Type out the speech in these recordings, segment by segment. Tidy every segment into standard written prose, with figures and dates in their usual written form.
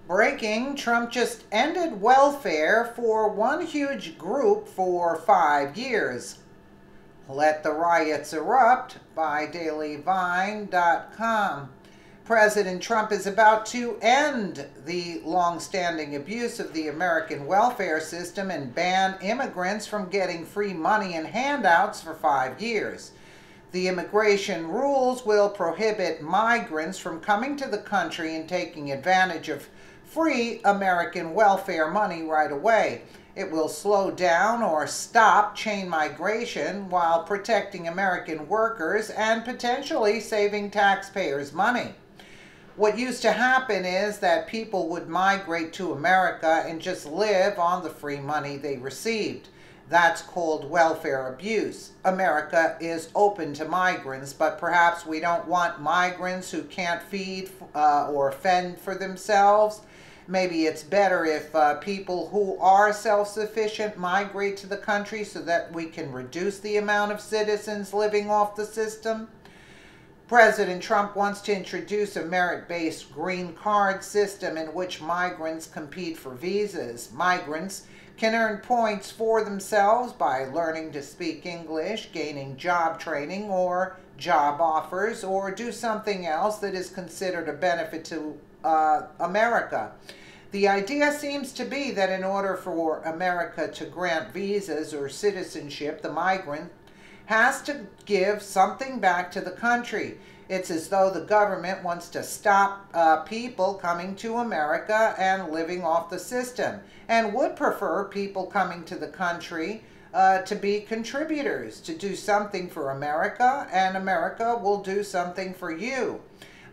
Breaking, Trump just ended welfare for one huge group for 5 years. Let the Riots Erupt by dailyvine.com. President Trump is about to end the long-standing abuse of the American welfare system and ban immigrants from getting free money and handouts for 5 years. The immigration rules will prohibit migrants from coming to the country and taking advantage of free American welfare money right away. It will slow down or stop chain migration while protecting American workers and potentially saving taxpayers' money. What used to happen is that people would migrate to America and just live on the free money they received. That's called welfare abuse. America is open to migrants, but perhaps we don't want migrants who can't feed or fend for themselves. Maybe it's better if people who are self-sufficient migrate to the country so that we can reduce the amount of citizens living off the system. President Trump wants to introduce a merit-based green card system in which migrants compete for visas. Migrants can earn points for themselves by learning to speak English, gaining job training or job offers, or do something else that is considered a benefit to America. The idea seems to be that in order for America to grant visas or citizenship, the migrant has to give something back to the country. It's as though the government wants to stop people coming to America and living off the system, and would prefer people coming to the country to be contributors, to do something for America, and America will do something for you.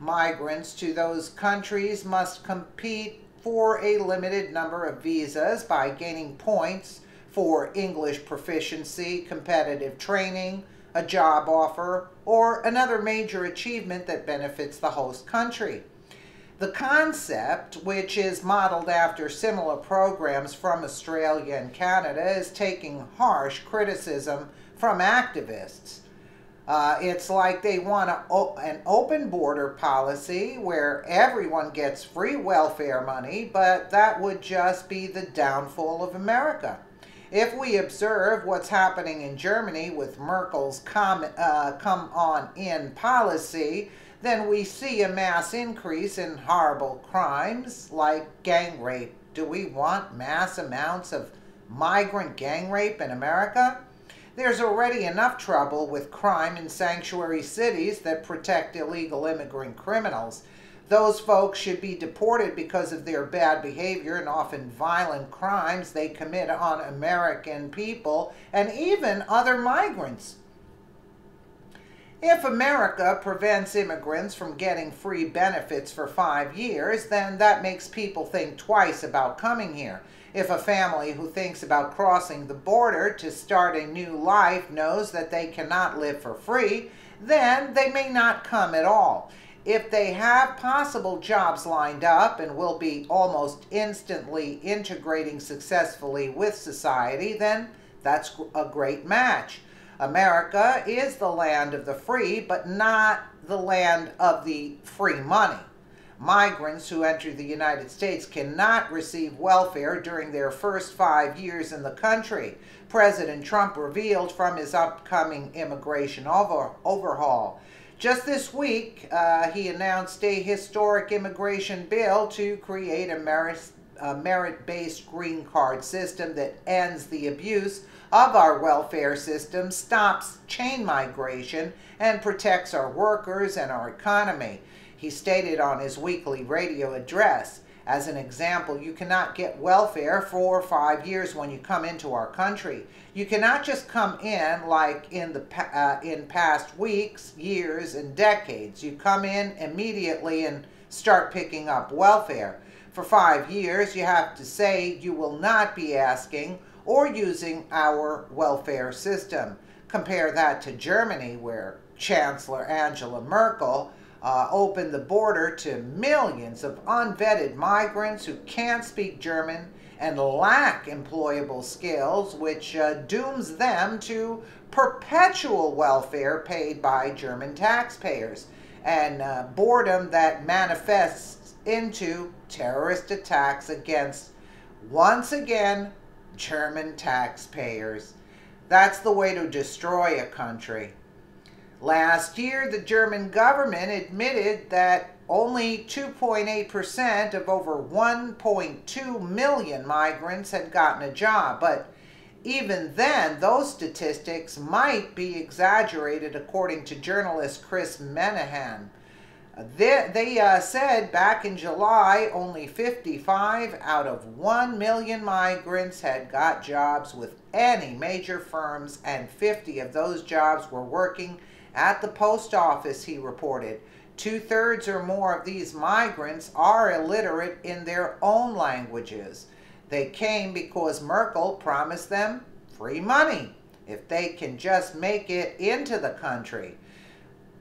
Migrants to those countries must compete for a limited number of visas by gaining points for English proficiency, competitive training, a job offer, or another major achievement that benefits the host country. The concept, which is modeled after similar programs from Australia and Canada, is taking harsh criticism from activists. It's like they want an open border policy where everyone gets free welfare money, but that would just be the downfall of America. If we observe what's happening in Germany with Merkel's come on in policy, then we see a mass increase in horrible crimes like gang rape. Do we want mass amounts of migrant gang rape in America? There's already enough trouble with crime in sanctuary cities that protect illegal immigrant criminals. Those folks should be deported because of their bad behavior and often violent crimes they commit on American people and even other migrants. If America prevents immigrants from getting free benefits for 5 years, then that makes people think twice about coming here. If a family who thinks about crossing the border to start a new life knows that they cannot live for free, then they may not come at all. If they have possible jobs lined up and will be almost instantly integrating successfully with society, then that's a great match. America is the land of the free, but not the land of the free money. Migrants who enter the United States cannot receive welfare during their first 5 years in the country. President Trump revealed from his upcoming immigration overhaul. Just this week, he announced a historic immigration bill to create a merit-based green card system that ends the abuse of our welfare system, stops chain migration, and protects our workers and our economy. He stated on his weekly radio address, as an example, you cannot get welfare for 5 years when you come into our country. You cannot just come in like in past weeks, years, and decades. You come in immediately and start picking up welfare. For 5 years, you have to say you will not be asking or using our welfare system. Compare that to Germany, where Chancellor Angela Merkel opened the border to millions of unvetted migrants who can't speak German and lack employable skills, which dooms them to perpetual welfare paid by German taxpayers, and boredom that manifests into terrorist attacks against, once again, German taxpayers. That's the way to destroy a country. Last year, the German government admitted that only 2.8% of over 1.2 million migrants had gotten a job. But even then, those statistics might be exaggerated, according to journalist Chris Menahan. They said back in July, only 55 out of 1 million migrants had got jobs with any major firms, and 50 of those jobs were working at the post office, he reported. 2/3 or more of these migrants are illiterate in their own languages. They came because Merkel promised them free money if they can just make it into the country.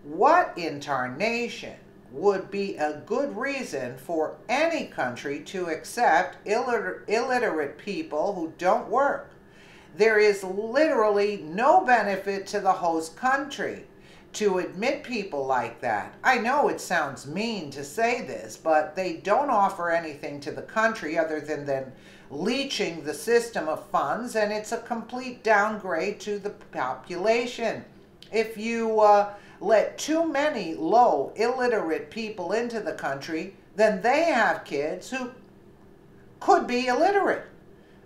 What in tarnation would be a good reason for any country to accept illiterate people who don't work? There is literally no benefit to the host country to admit people like that. I know it sounds mean to say this, but they don't offer anything to the country other than leeching the system of funds, and it's a complete downgrade to the population. If you let too many low illiterate people into the country, then they have kids who could be illiterate.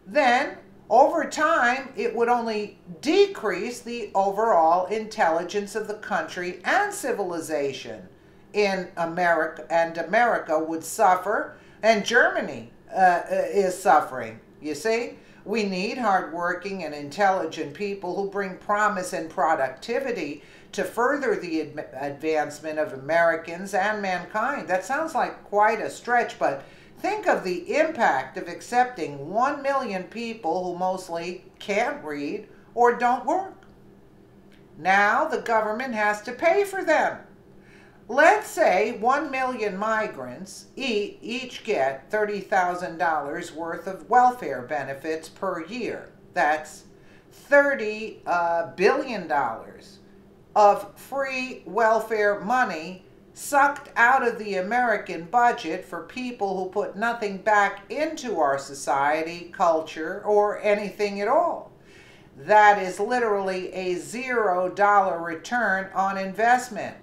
Then, over time, it would only decrease the overall intelligence of the country and civilization in America, and America would suffer, and Germany is suffering. You see, we need hardworking and intelligent people who bring promise and productivity to further the advancement of Americans and mankind. That sounds like quite a stretch, but think of the impact of accepting 1 million people who mostly can't read or don't work. Now the government has to pay for them. Let's say 1 million migrants each get $30,000 worth of welfare benefits per year. That's $30 billion of free welfare money sucked out of the American budget for people who put nothing back into our society, culture, or anything at all. That is literally a $0 return on investment.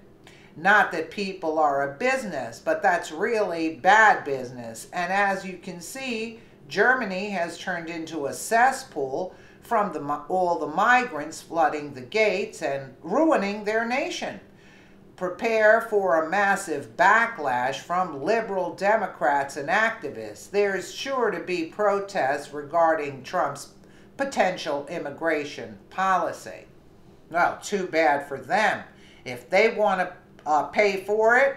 Not that people are a business, but that's really bad business. And as you can see, Germany has turned into a cesspool from all the migrants flooding the gates and ruining their nation. Prepare for a massive backlash from liberal Democrats and activists. There's sure to be protests regarding Trump's potential immigration policy. Well, too bad for them. If they want to pay for it,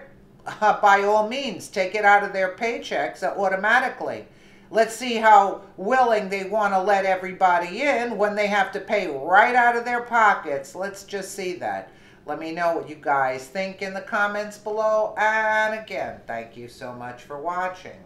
by all means, take it out of their paychecks automatically. Let's see how willing they want to let everybody in when they have to pay right out of their pockets. Let's just see that. Let me know what you guys think in the comments below. And again, thank you so much for watching.